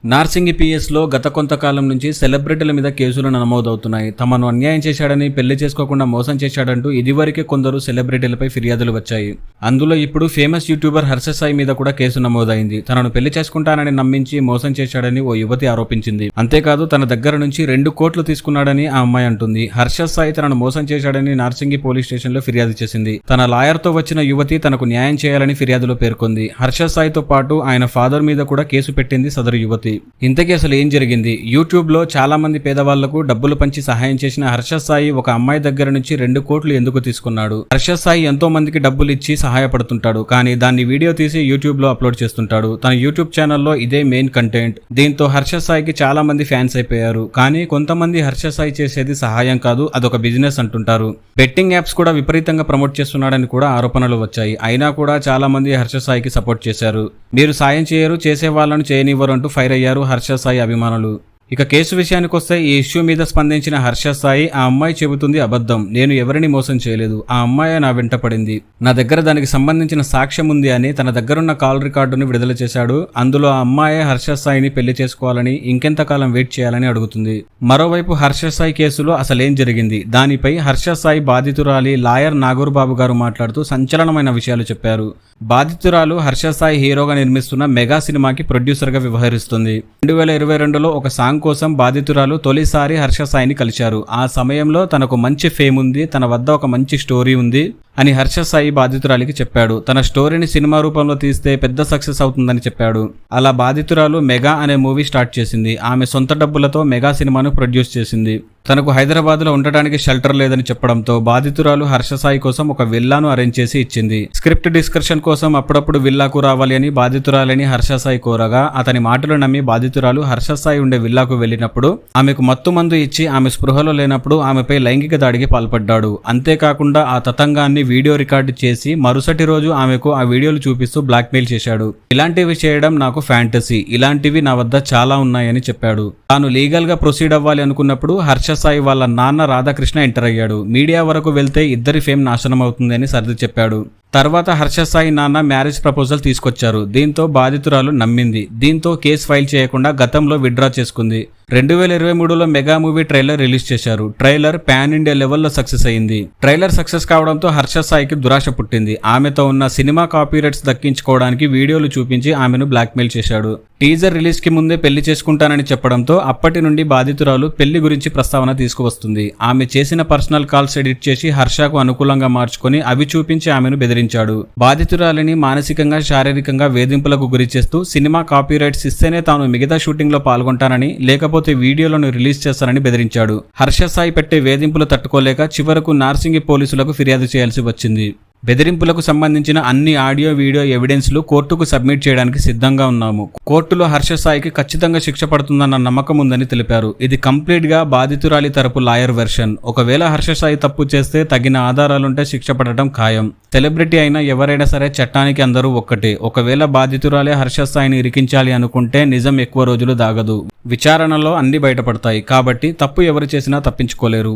నార్సింగి పిఎస్లో గత కొంతకాలం నుంచి సెలబ్రిటీల మీద కేసులు నమోదవుతున్నాయి. తమను అన్యాయం చేశాడని, పెళ్లి చేసుకోకుండా మోసం చేశాడంటూ ఇదివరకే కొందరు సెలబ్రిటీలపై ఫిర్యాదులు వచ్చాయి. అందులో ఇప్పుడు ఫేమస్ యూట్యూబర్ హర్ష సాయి మీద కూడా కేసు నమోదైంది. తనను పెళ్లి చేసుకుంటానని నమ్మించి మోసం చేశాడని ఓ యువతి ఆరోపించింది. అంతేకాదు తన దగ్గర నుంచి 2 కోట్లు తీసుకున్నాడని ఆ అమ్మాయి అంటుంది. హర్ష సాయి తనను మోసం చేశాడని నార్సింగి పోలీస్ స్టేషన్లో ఫిర్యాదు చేసింది. తన లాయర్తో వచ్చిన యువతి తనకు న్యాయం చేయాలని ఫిర్యాదులో పేర్కొంది. హర్ష సాయితో పాటు ఆయన ఫాదర్ మీద కూడా కేసు పెట్టింది సదరు యువతి. ఇంతకీ అసలు ఏం జరిగింది? యూట్యూబ్ లో చాలా మంది పేదవాళ్లకు డబ్బులు పంచి సహాయం చేసిన హర్ష సాయి ఒక అమ్మాయి దగ్గర నుంచి 2 కోట్లు ఎందుకు తీసుకున్నాడు? హర్ష సాయి ఎంతో మందికి డబ్బులు ఇచ్చి సహాయపడుతుంటాడు, కానీ దాన్ని వీడియో తీసి యూట్యూబ్ లో అప్లోడ్ చేస్తుంటాడు. తన యూట్యూబ్ ఛానల్లో ఇదే మెయిన్ కంటెంట్. దీంతో హర్ష సాయికి చాలా మంది ఫ్యాన్స్ అయిపోయారు. కానీ కొంతమంది హర్ష సాయి చేసేది సహాయం కాదు, అదొక బిజినెస్ అంటుంటారు. బెట్టింగ్ యాప్స్ కూడా విపరీతంగా ప్రమోట్ చేస్తున్నాడని కూడా ఆరోపణలు వచ్చాయి. అయినా కూడా చాలా మంది హర్ష సాయికి సపోర్ట్ చేశారు. మీరు సాయం చేయరు, చేసే వాళ్ళను చేయనివ్వరు అంటూ ఫైర్ అయ్యారు హర్ష సాయి అభిమానులు. ఇక కేసు విషయానికి వస్తే ఈ ఇష్యూ మీద స్పందించిన హర్ష సాయి, ఆ అమ్మాయి చెబుతుంది అబద్ధం, నేను ఎవరిని మోసం చేయలేదు, ఆ అమ్మాయి నా వెంట పడింది, నా దగ్గర దానికి సంబంధించిన సాక్ష్యం ఉంది అని తన దగ్గరున్న కాల్ రికార్డును విడుదల చేశాడు. అందులో ఆ అమ్మాయే హర్ష సాయిని పెళ్లి చేసుకోవాలని, ఇంకెంతకాలం వెయిట్ చేయాలని అడుగుతుంది. మరోవైపు హర్ష సాయి కేసులో అసలేం జరిగింది? దానిపై హర్ష సాయి బాధితురాలి లాయర్ నాగూర్ బాబు గారు మాట్లాడుతూ సంచలనమైన విషయాలు చెప్పారు. బాధితురాలు హర్ష సాయి హీరోగా నిర్మిస్తున్న మెగా సినిమాకి ప్రొడ్యూసర్ గా వ్యవహరిస్తుంది. 2022లో ఒక సాంగ్ కోసం బాధితురాలు తొలిసారి హర్ష సాయిని కలిశారు. ఆ సమయంలో తనకు మంచి ఫేమ్ ఉంది, తన వద్ద ఒక మంచి స్టోరీ ఉంది అని హర్ష సాయి బాధితురాలికి చెప్పాడు. తన స్టోరీని సినిమా రూపంలో తీస్తే పెద్ద సక్సెస్ అవుతుందని చెప్పాడు. అలా బాధితురాలు మెగా అనే మూవీ స్టార్ట్ చేసింది. ఆమె సొంత డబ్బులతో మెగా సినిమాను ప్రొడ్యూస్ చేసింది. తనకు హైదరాబాద్ లో ఉండటానికి షెల్టర్ లేదని చెప్పడంతో బాధితురాలు హర్ష సాయి కోసం ఒక విల్లాను అరేంజ్ చేసి ఇచ్చింది. స్క్రిప్ట్ డిస్కషన్ కోసం అప్పుడప్పుడు విల్లాకు రావాలి అని బాధితురాలని హర్ష సాయి కోరగా, అతని మాటలు నమ్మి బాధితురాలు హర్ష సాయి ఉండే విల్లాకు వెళ్లినప్పుడు ఆమెకు మత్తు మందు ఇచ్చి ఆమె స్పృహలో లేనప్పుడు ఆమెపై లైంగిక దాడికి పాల్పడ్డాడు. అంతేకాకుండా ఆ తతంగాన్ని వీడియో రికార్డు చేసి మరుసటి రోజు ఆమెకు ఆ వీడియోలు చూపిస్తూ బ్లాక్మెయిల్ చేశాడు. ఇలాంటివి చేయడం నాకు ఫ్యాంటసీ, ఇలాంటివి నా వద్ద చాలా ఉన్నాయని చెప్పాడు. తాను లీగల్ గా ప్రొసీడ్ అవ్వాలి అనుకున్నప్పుడు హర్ష సాయి వాళ్ళ నాన్న రాధాకృష్ణ ఎంటర్ అయ్యాడు. మీడియా వరకు వెళ్తే ఇద్దరి ఫేమ్ నాశనం అవుతుందని సర్ది చెప్పాడు. తర్వాత హర్ష సాయి నాన్న మ్యారేజ్ ప్రపోజల్ తీసుకొచ్చారు. దీంతో బాధితురాలు నమ్మింది. దీంతో కేసు ఫైల్ చేయకుండా గతంలో విత్డ్రా చేసుకుంది. 2023లో మెగా మూవీ ట్రైలర్ రిలీజ్ చేశారు. ట్రైలర్ పాన్ ఇండియా లెవెల్లో సక్సెస్ అయింది. ట్రైలర్ సక్సెస్ కావడంతో హర్ష సాయికి దురాశ పుట్టింది. ఆమెతో ఉన్న సినిమా కాపీరైట్స్ దక్కించుకోవడానికి వీడియోలు చూపించి ఆమెను బ్లాక్మెయిల్ చేశాడు. టీజర్ రిలీజ్ కి ముందే పెళ్లి చేసుకుంటానని చెప్పడంతో అప్పటి నుండి బాధితురాలు పెళ్లి గురించి ప్రస్తావన తీసుకువస్తుంది. ఆమె చేసిన పర్సనల్ కాల్స్ ఎడిట్ చేసి హర్షకు అనుకూలంగా మార్చుకొని అవి చూపించి ఆమెను బెదిరించాడు. బాధితురాలిని మానసికంగా, శారీరకంగా వేధింపులకు గురి చేస్తూ సినిమా కాపీరైట్స్ ఇస్తేనే తాను మిగతా షూటింగ్ లో పాల్గొంటానని, లేకపోతే వీడియోలను రిలీజ్ చేస్తానని బెదిరించాడు. హర్ష సాయి పెట్టే వేధింపులు తట్టుకోలేక చివరకు నార్సింగి పోలీసులకు ఫిర్యాదు చేయాల్సి వచ్చింది. బెదిరింపులకు సంబంధించిన అన్ని ఆడియో, వీడియో ఎవిడెన్స్లు కోర్టుకు సబ్మిట్ చేయడానికి సిద్ధంగా ఉన్నాము. కోర్టులో హర్ష సాయికి ఖచ్చితంగా శిక్ష పడుతుందన్న నమ్మకం ఉందని తెలిపారు. ఇది కంప్లీట్ గా బాధితురాలి తరపు లాయర్ వెర్షన్. ఒకవేళ హర్ష సాయి తప్పు చేస్తే తగిన ఆధారాలుంటే శిక్ష పడటం ఖాయం. సెలబ్రిటీ అయినా ఎవరైనా సరే చట్టానికి అందరూ ఒక్కటే. ఒకవేళ బాధితురాలే హర్ష సాయిని ఇరికించాలి అనుకుంటే నిజం ఎక్కువ రోజులు దాగదు. విచారణలో అన్ని బయటపడతాయి. కాబట్టి తప్పు ఎవరు చేసినా తప్పించుకోలేరు.